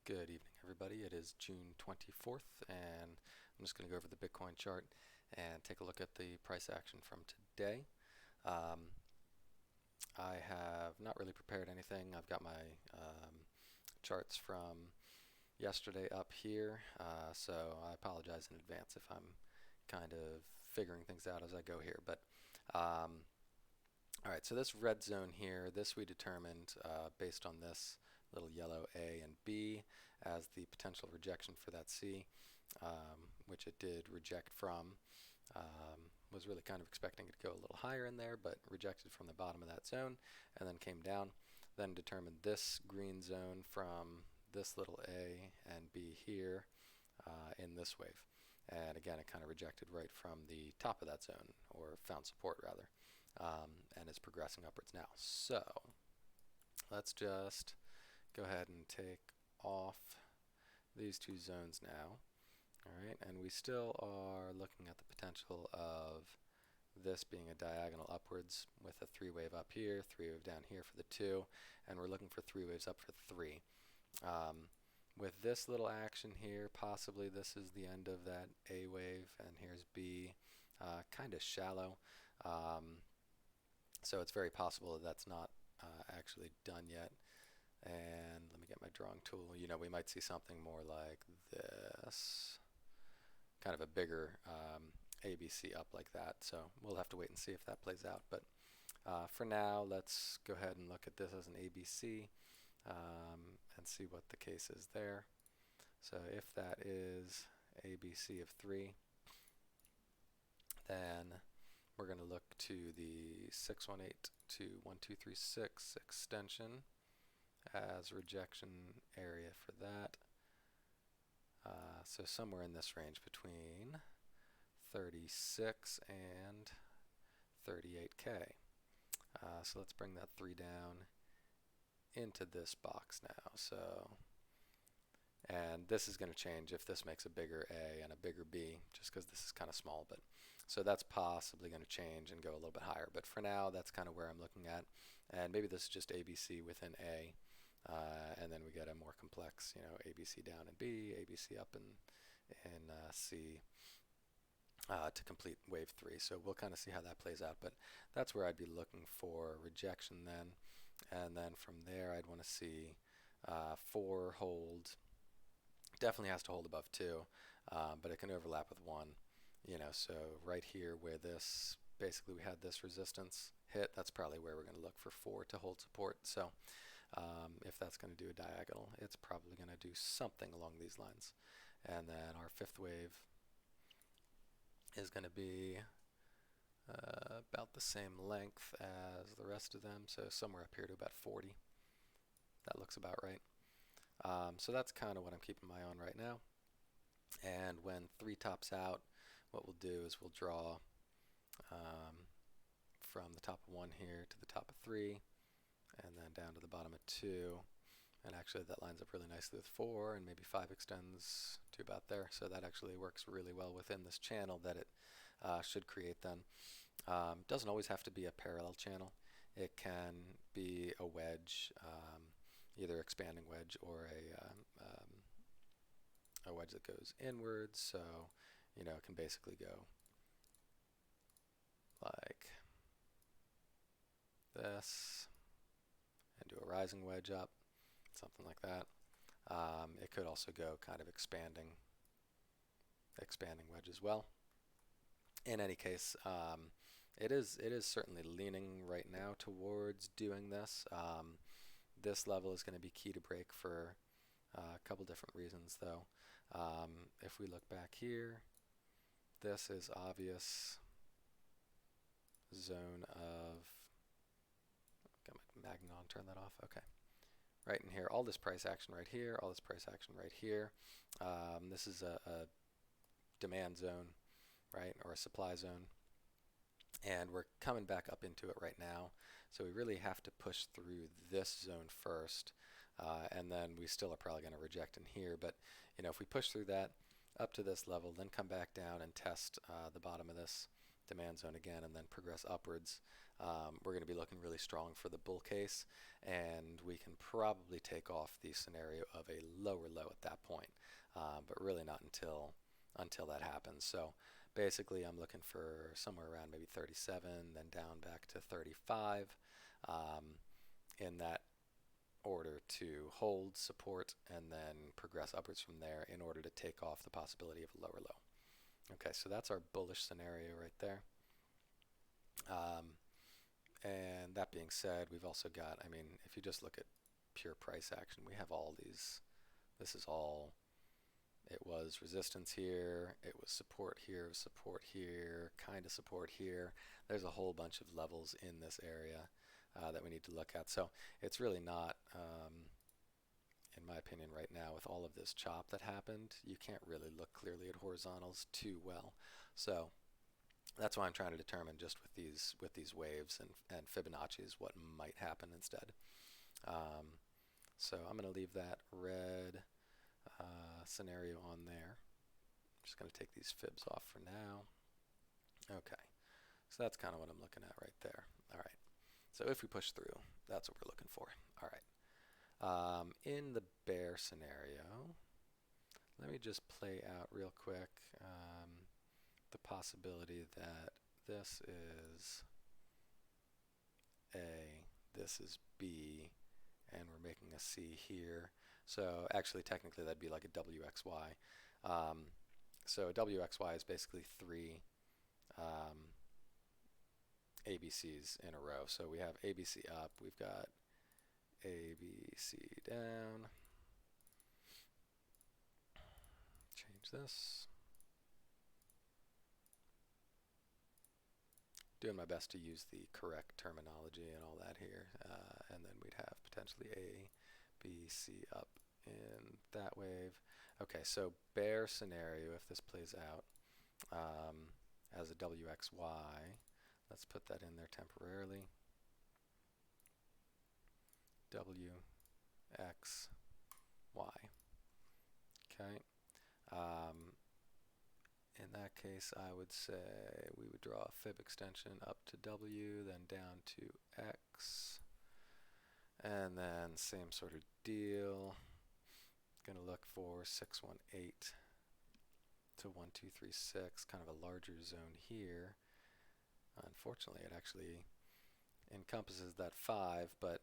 Good evening, everybody. It is June 24th, and I'm just going to go over the Bitcoin chart and take a look at the price action from today. Um, I have not really prepared anything. I've got my charts from yesterday up here, so I apologize in advance if I'm kind of figuring things out as I go here. But all right, so this red zone here, this we determined based on this little yellow A and B as the potential rejection for that C, which it did reject from. Was really kind of expecting it to go a little higher in there, but rejected from the bottom of that zone and then came down. Then determined this green zone from this little A and B here in this wave. And again, it kind of rejected right from the top of that zone, or found support rather, and is progressing upwards now. So let's just go ahead and take off these two zones now. All right, and we still are looking at the potential of this being a diagonal upwards with a three wave up here, three wave down here for the two, and we're looking for three waves up for three. With this little action here, possibly this is the end of that A wave, and here's B, kind of shallow. So it's very possible that that's not actually done yet. And let me get my drawing tool. You know, we might see something more like this, kind of a bigger ABC up like that. So we'll have to wait and see if that plays out. But for now, let's go ahead and look at this as an ABC and see what the case is there. So if that is ABC of 3, then we're going to look to the 618 to 1236 extension as rejection area for that. So somewhere in this range between 36 and 38K. So let's bring that 3 down into this box now. So, and this is going to change if this makes a bigger A and a bigger B, just because this is kind of small. But so that's possibly going to change and go a little bit higher. But for now, that's kind of where I'm looking at. And maybe this is just ABC within A. And then we get a more complex, you know, ABC down in B, ABC up in C to complete wave 3. So we'll kind of see how that plays out. But that's where I'd be looking for rejection then. And then from there, I'd want to see 4 hold. Definitely has to hold above 2, but it can overlap with 1. You know, so right here where this, basically we had this resistance hit, that's probably where we're going to look for 4 to hold support. So if that's going to do a diagonal, it's probably going to do something along these lines. And then our 5th wave is going to be about the same length as the rest of them, so somewhere up here to about 40. That looks about right. So that's kind of what I'm keeping my eye on right now. And when 3 tops out, what we'll do is we'll draw from the top of 1 here to the top of 3, and then down to the bottom of 2. And actually that lines up really nicely with 4, and maybe 5 extends to about there. So that actually works really well within this channel that it should create then. Doesn't always have to be a parallel channel. It can be a wedge, either expanding wedge or a wedge that goes inwards. So, you know, it can basically go like this and do a rising wedge up, something like that. It could also go kind of expanding wedge as well. In any case, it is certainly leaning right now towards doing this. This level is going to be key to break for a couple different reasons, though. If we look back here, this is obvious zone of, got my magnet on, turn that off, okay. Right in here, all this price action right here, all this price action right here. This is a demand zone, right, or a supply zone. And we're coming back up into it right now. So we really have to push through this zone first. And then we still are probably going to reject in here. But, you know, if we push through that up to this level, then come back down and test the bottom of this demand zone again, and then progress upwards, we're going to be looking really strong for the bull case, and we can probably take off the scenario of a lower low at that point, but really not until that happens. So basically I'm looking for somewhere around maybe 37, then down back to 35 in that order to hold, support, and then progress upwards from there in order to take off the possibility of a lower low. Okay, so that's our bullish scenario right there. And that being said, we've also got, I mean, if you just look at pure price action, we have all these. This is all, it was resistance here, it was support here, kind of support here. There's a whole bunch of levels in this area that we need to look at. So it's really not, in my opinion right now, with all of this chop that happened, you can't really look clearly at horizontals too well. So that's why I'm trying to determine just with these waves and Fibonacci's what might happen instead. So I'm going to leave that red scenario on there. I'm just going to take these fibs off for now. Okay, so that's kind of what I'm looking at right there. All right, so if we push through, that's what we're looking for. All right, in the bear scenario, let me just play out real quick the possibility that this is A, this is B, and we're making a C here. So actually technically that'd be like a WXY. So a WXY is basically three ABCs in a row. So we have ABC up, we've got ABC down. Change this. Doing my best to use the correct terminology and all that here. And then we'd have potentially A, B, C up in that wave. Okay, so bear scenario, if this plays out as a WXY, let's put that in there temporarily. WXY. Okay. In that case, I would say we would draw a fib extension up to W, then down to X, and then same sort of deal. Going to look for 618 to 1236, kind of a larger zone here. Unfortunately, it actually encompasses that 5, but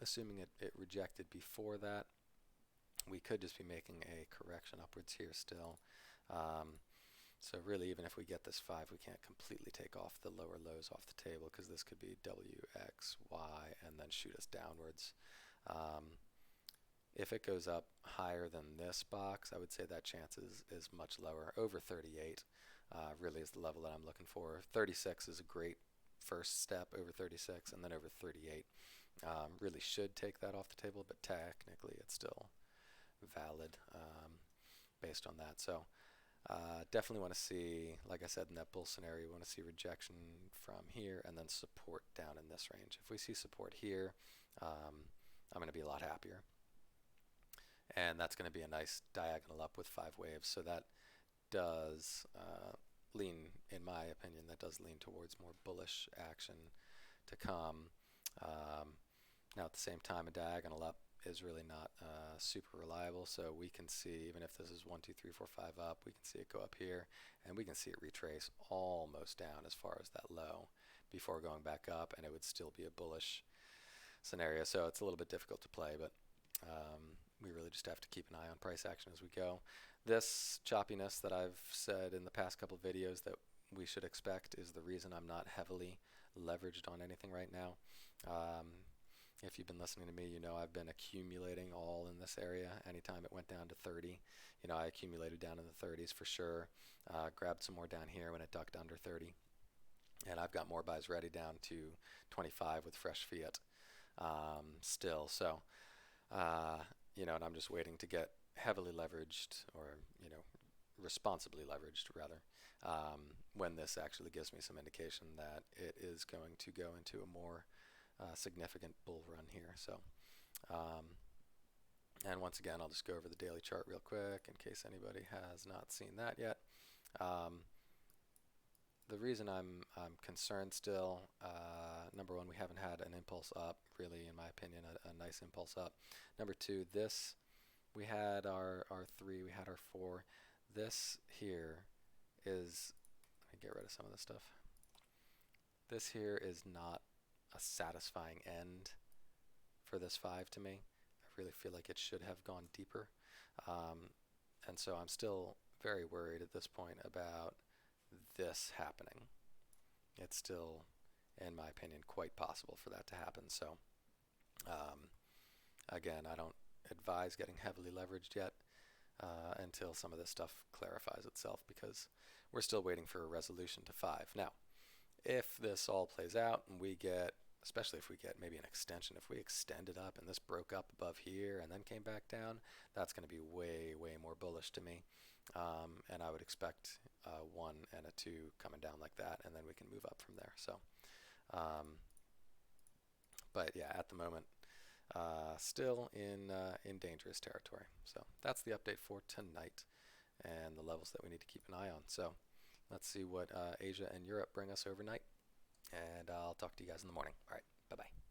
assuming it rejected before that, we could just be making a correction upwards here still. So really, even if we get this 5, we can't completely take off the lower lows off the table, because this could be WXY and then shoot us downwards. If it goes up higher than this box, I would say that chance is much lower. Over 38 really is the level that I'm looking for. 36 is a great first step over 36, and then over 38 really should take that off the table, but technically it's still valid based on that. So definitely want to see, like I said in that bull scenario, we want to see rejection from here and then support down in this range. If we see support here, I'm going to be a lot happier. And that's going to be a nice diagonal up with 5 waves. So that does lean, in my opinion, that does lean towards more bullish action to come. Now at the same time, a diagonal up is really not super reliable. So we can see, even if this is 1, 2, 3, 4, 5 up, we can see it go up here, and we can see it retrace almost down as far as that low before going back up, and it would still be a bullish scenario. So it's a little bit difficult to play, but we really just have to keep an eye on price action as we go. This choppiness that I've said in the past couple of videos that we should expect is the reason I'm not heavily leveraged on anything right now. If you've been listening to me, you know I've been accumulating all in this area. Anytime it went down to 30, you know, I accumulated down in the 30s for sure. Grabbed some more down here when it ducked under 30. And I've got more buys ready down to 25 with fresh fiat still. So, you know, and I'm just waiting to get heavily leveraged, or, you know, responsibly leveraged rather, when this actually gives me some indication that it is going to go into a more significant bull run here. So, and once again, I'll just go over the daily chart real quick in case anybody has not seen that yet. the reason I'm concerned still, number one, we haven't had an impulse up, really, in my opinion, a nice impulse up. Number two, this, we had our 3, we had our 4. This here is, let me get rid of some of this stuff. This here is not a satisfying end for this 5 to me. I really feel like it should have gone deeper. And so I'm still very worried at this point about this happening. It's still, in my opinion, quite possible for that to happen. So again, I don't advise getting heavily leveraged yet until some of this stuff clarifies itself, because we're still waiting for a resolution to 5. Now, if this all plays out and we get, especially if we get maybe an extension, if we extend it up and this broke up above here and then came back down, that's going to be way, way more bullish to me. And I would expect 1 and a 2 coming down like that, and then we can move up from there. So, but yeah, at the moment, still in dangerous territory. So that's the update for tonight and the levels that we need to keep an eye on. So let's see what Asia and Europe bring us overnight, and I'll talk to you guys in the morning. All right, bye-bye.